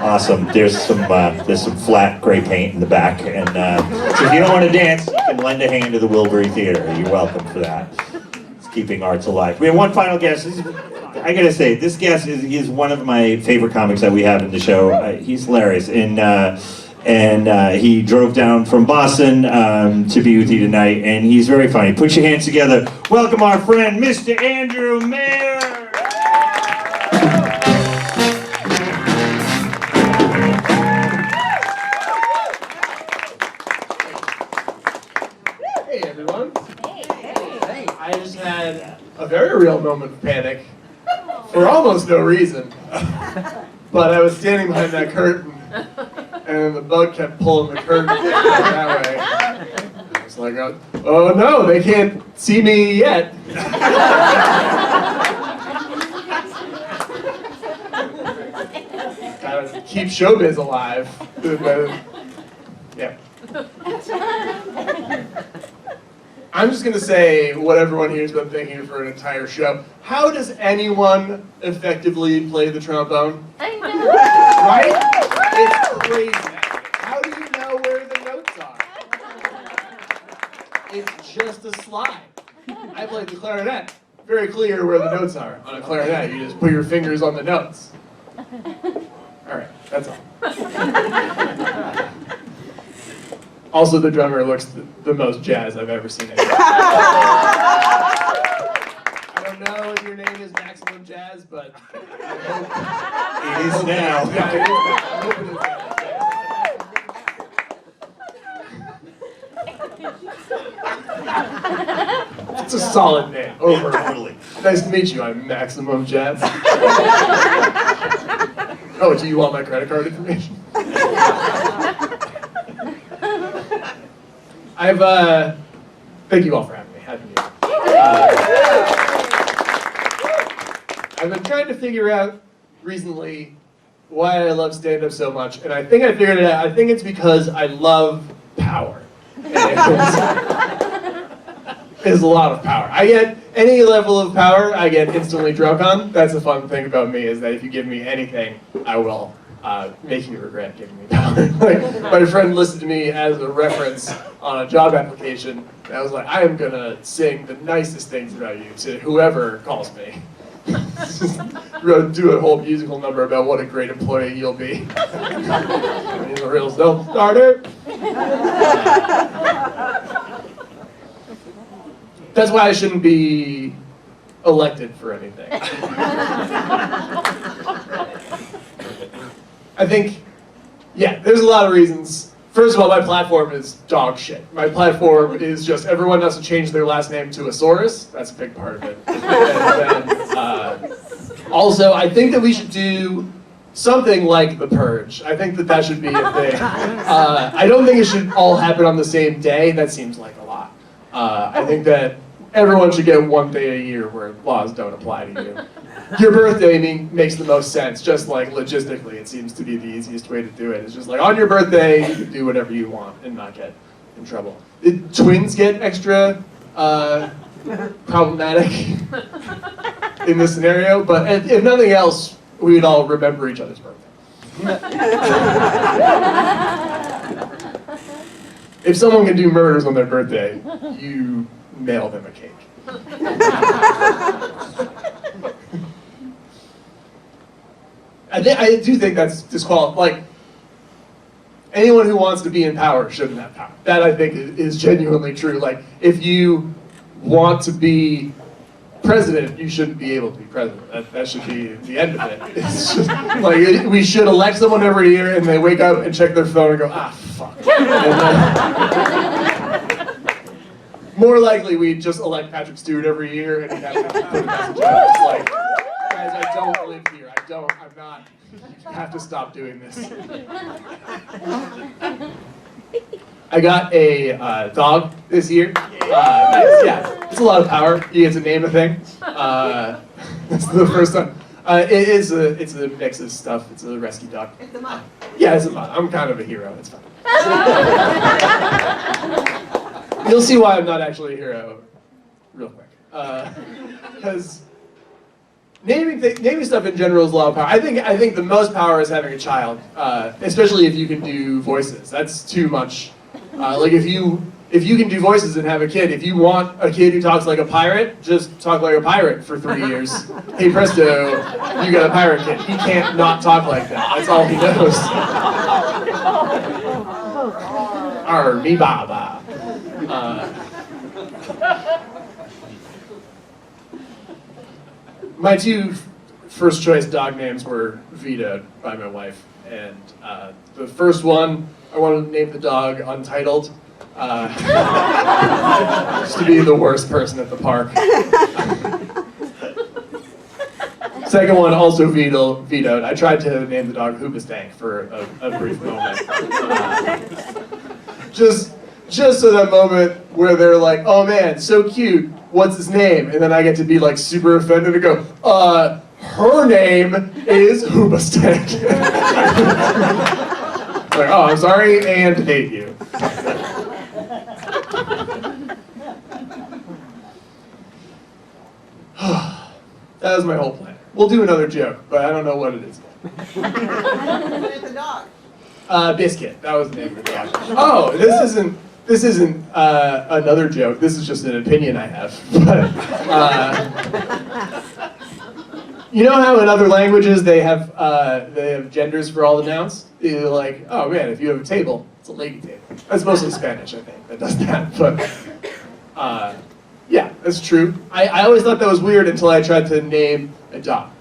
Awesome. There's some flat gray paint in the back, and so if you don't want to dance, you can lend a hand to the Wilbury Theater. You're welcome for that. It's keeping arts alive. We have one final guest. I gotta say, this guest is one of my favorite comics that we have in the show. He's hilarious, and he drove down from Boston to be with you tonight, and he's very funny. Put your hands together. Welcome our friend, Mr. Andrew Mayer. Hey everyone. Hey. I just had a very real moment of panic for almost no reason. But I was standing behind that curtain and the bug kept pulling the curtain that way. I was like, oh no, they can't see me yet. Gotta keep showbiz alive. Yeah. I'm just gonna say what everyone here's been thinking for an entire show. How does anyone effectively play the trombone? I know. Right? It's crazy. How do you know where the notes are? It's just a slide. I played the clarinet. Very clear where the notes are on a clarinet. You just put your fingers on the notes. Alright, that's all. Also, the drummer looks the most jazz I've ever seen. I don't know if your name is Maximum Jazz, but I hope It is now. Yeah, it is now. I hope it is now. It's a solid name. Over. Totally. Nice to meet you. I'm Maximum Jazz. Oh, do you want my credit card information? Thank you all for having me. Happy New Year. I've been trying to figure out recently why I love stand-up so much, and I think I figured it out. I think it's because I love power. There's a lot of power. I get any level of power, I get instantly drunk on. That's the fun thing about me, is that if you give me anything, I will make you regret giving me power. Like, my friend listed me as a reference on a job application, and I was like, I am gonna sing the nicest things about you to whoever calls me. Do a whole musical number about what a great employee you'll be. He's a real self-starter. That's why I shouldn't be elected for anything. I think, yeah, there's a lot of reasons. First of all, my platform is dog shit. My platform is just everyone has to change their last name to Asaurus. That's a big part of it. And then, also, I think that we should do something like The Purge. I think that should be a thing. I don't think it should all happen on the same day. That seems like a lot. I think that everyone should get one day a year where laws don't apply to you. Your birthday makes the most sense, just like logistically, it seems to be the easiest way to do it. It's just like, on your birthday, you can do whatever you want and not get in trouble. Twins get extra problematic in this scenario, but if nothing else, we'd all remember each other's birthday. If someone can do murders on their birthday, you mail them a cake. I do think that's disqualified. Like, anyone who wants to be in power shouldn't have power. That, I think, is genuinely true. Like, if you want to be president, you shouldn't be able to be president. That should be the end of it. It's just, like, we should elect someone every year, and they wake up and check their phone and go, ah, fuck. More likely, we just elect Patrick Stewart every year, and he'd have to put a message out. It's like, guys, I don't live here. I'm not. You have to stop doing this. I got a dog this year. Yeah, it's a lot of power. You get to name a thing. It's the first time. It's a mix of stuff. It's a rescue dog. It's a mutt. Yeah, it's a mutt. I'm kind of a hero. It's fine. You'll see why I'm not actually a hero real quick. Because naming stuff in general is a lot of power. I think the most power is having a child, especially if you can do voices. That's too much. Like if you can do voices and have a kid, if you want a kid who talks like a pirate, just talk like a pirate for 3 years. Hey presto, you got a pirate kid. He can't not talk like that. That's all he knows. Arr, me baba. My two first choice dog names were vetoed by my wife, and the first one, I wanted to name the dog Untitled, just to be the worst person at the park. Second one, also vetoed. I tried to name the dog Hoobastank for a brief moment. Just so that moment where they're like, oh man, so cute, what's his name? And then I get to be like super offended and go, her name is Hoobastank. Like, oh, I'm sorry and hate you. That was my whole plan. We'll do another joke, but I don't know what it is yet. The dog. Biscuit. That was the name of the dog. Oh, this isn't another joke. This is just an opinion I have. But you know how in other languages they have genders for all the nouns? You're like, oh man, if you have a table, it's a lady table. That's mostly Spanish, I think, that does that. But yeah, that's true. I always thought that was weird until I tried to name a dog.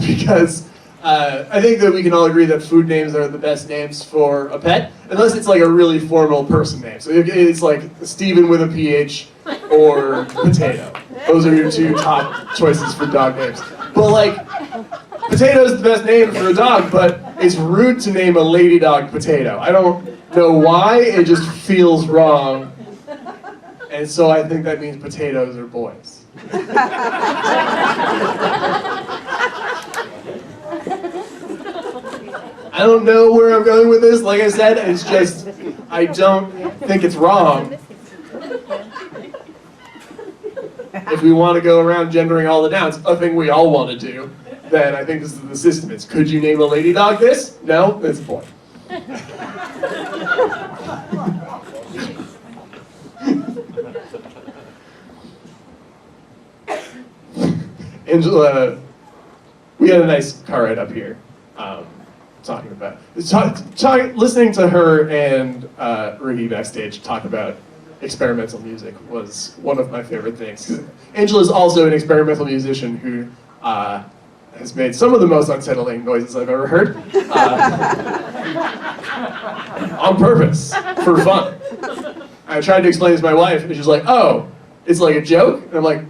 Because I think that we can all agree that food names are the best names for a pet, unless it's like a really formal person name. So it's like Steven with a PH or Potato. Those are your two top choices for dog names. But like, Potato is the best name for a dog, but it's rude to name a lady dog Potato. I don't know why, it just feels wrong. And so I think that means potatoes are boys. I don't know where I'm going with this. Like I said, it's just, I don't think it's wrong. If we want to go around gendering all the nouns, a thing we all want to do, then I think this is the system. It's, could you name a lady dog this? No, it's a boy. Angela, we had a nice car ride up here, listening to her and Ricky backstage talk about experimental music was one of my favorite things. Angela is also an experimental musician who has made some of the most unsettling noises I've ever heard, on purpose, for fun. I tried to explain this to my wife, and she's like, oh, it's like a joke? And I'm like,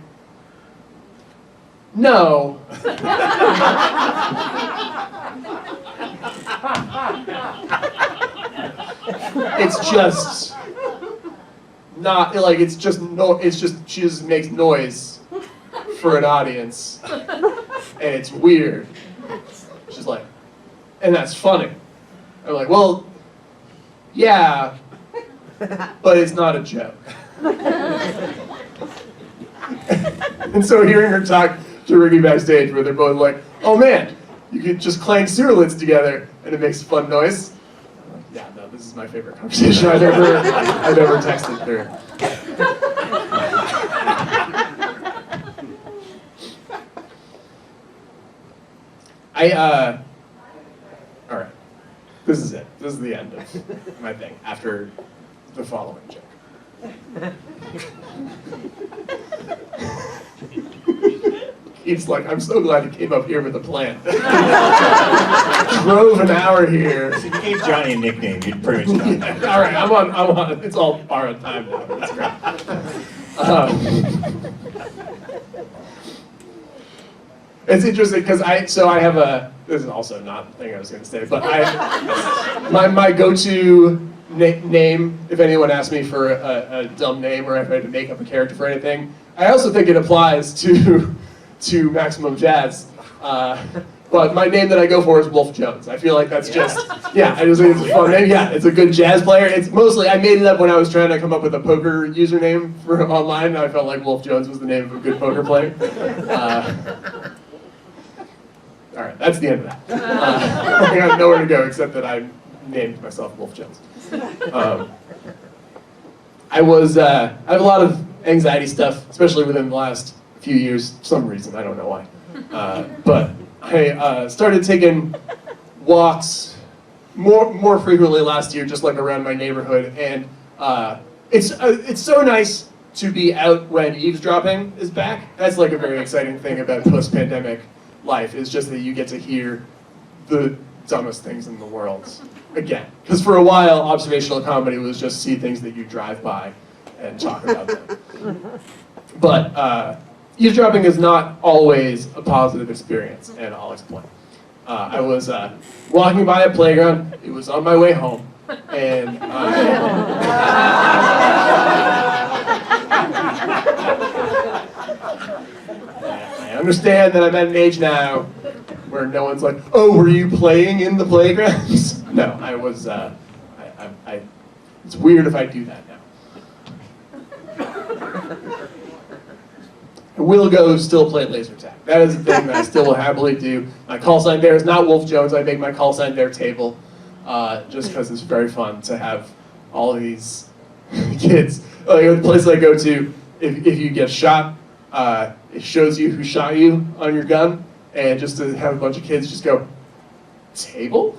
no. It's just not like it's just she just makes noise for an audience, and it's weird. She's like, and that's funny. I'm like, well, yeah, but it's not a joke. And so hearing her talk to Ricky backstage, where they're both like, oh man, you could just clang sewer lids together and it makes a fun noise. I'm like, yeah, no, this is my favorite conversation I've ever texted through. All right, this is it. This is the end of my thing after the following joke. It's like, I'm so glad you came up here with a plan. Drove an hour here. If you gave Johnny a nickname, you'd pretty much done that. All right, I'm on it. It's all borrowed time now. That's great. It's interesting because I have a, this is also not the thing I was going to say, but my go-to name, if anyone asks me for a dumb name or if I had to make up a character for anything, I also think it applies to Maximum Jazz. But my name that I go for is Wolf Jones. I feel like that's just, yeah, I just think it's a fun name. Yeah, it's a good jazz player. It's mostly, I made it up when I was trying to come up with a poker username for online, and I felt like Wolf Jones was the name of a good poker player. All right, that's the end of that. I got nowhere to go except that I named myself Wolf Jones. I have a lot of anxiety stuff, especially within the last few years, for some reason, I don't know why. But I started taking walks more frequently last year, just like around my neighborhood, and it's so nice to be out when eavesdropping is back. That's like a very exciting thing about post-pandemic life, is just that you get to hear the dumbest things in the world again. Because for a while, observational comedy was just see things that you drive by and talk about them. But eavesdropping is not always a positive experience, and I'll explain. I was walking by a playground. It was on my way home, and I understand that I'm at an age now where no one's like, "Oh, were you playing in the playgrounds?" No, I was. It's weird if I do that now. I will go still play laser tag. That is a thing that I still will happily do. My call sign there is not Wolf Jones. I make my call sign their table, just because it's very fun to have all of these kids. Like the place I go to, if you get shot, it shows you who shot you on your gun, and just to have a bunch of kids just go, table?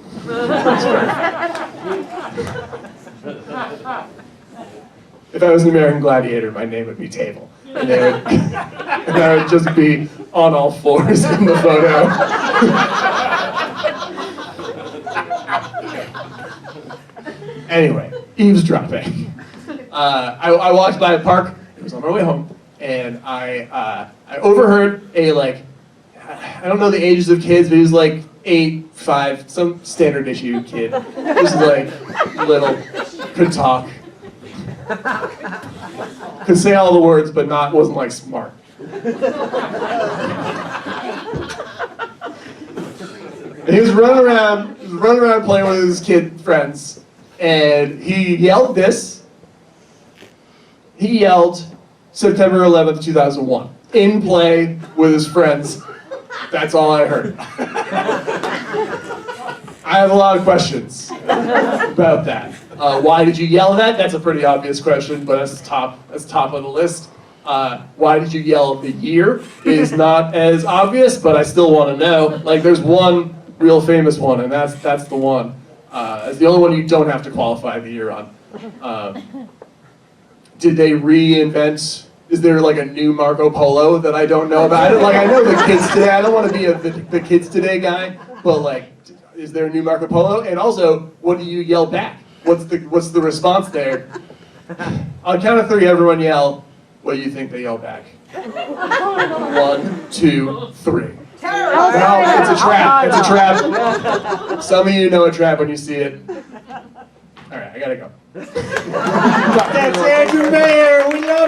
If I was an American Gladiator, my name would be Table. And I would just be on all fours in the photo. Anyway, eavesdropping. I walked by a park. It was on my way home, and I overheard a I don't know the ages of kids, but he was like 8, 5, some standard issue kid. Just like little, could talk. Could say all the words, but wasn't like smart. And he was running around playing with his kid friends, and he yelled this. He yelled September 11th, 2001, in play with his friends. That's all I heard. I have a lot of questions about that. Why did you yell that? That's a pretty obvious question, but that's top of the list. Why did you yell the year is not as obvious, but I still want to know. Like, there's one real famous one, and that's the one. It's the only one you don't have to qualify the year on. Did they reinvent? Is there like a new Marco Polo that I don't know about? I know the kids today. I don't want to be the kids today guy, but like, is there a new Marco Polo? And also, what do you yell back? What's the response there? On the count of 3, everyone yell. What do you think they yell back? 1, 2, 3. No, it's a trap. It's a trap. Some of you know a trap when you see it. All right, I gotta go. That's Andrew Mayer. We love